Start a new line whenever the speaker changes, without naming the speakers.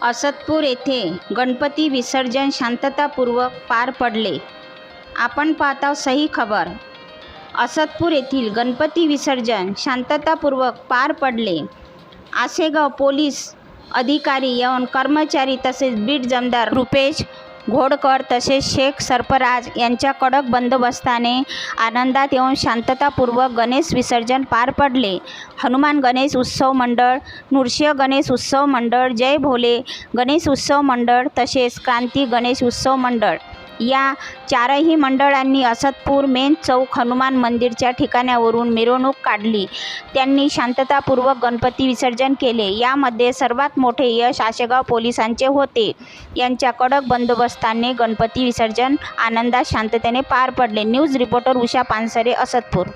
असतपूर येथे गणपती विसर्जन शांततापूर्वक पार पडले. आपण पाहत आहोत सही खबर. असतपूर येथील गणपती विसर्जन शांततापूर्वक पार पडले. आसेगाव पोलीस अधिकारी एवं कर्मचारी तसेच बीट जमदार रुपेश घोडकर तसेच शेख सरफराज यांच्या कडक बंदोबस्ताने आनंदात येऊन शांततापूर्वक गणेश विसर्जन पार पडले. हनुमान गणेश उत्सव मंडळ, नृसिंह गणेश उत्सव मंडळ, जय भोले गणेश उत्सव मंडळ तसेच क्रांती गणेश उत्सव मंडळ या चारही मंडळांनी असतपूर मेन चौक हनुमान मंदिरच्या ठिकाणावरून मिरवणूक काढली. त्यांनी शांततापूर्वक गणपती विसर्जन केले. यामध्ये सर्वात मोठे यश आसेगाव पोलिसांचे होते. यांच्या कडक बंदोबस्ताने गणपती विसर्जन आनंदात शांततेने पार पडले. News reporter Usha Pansare, असतपूर.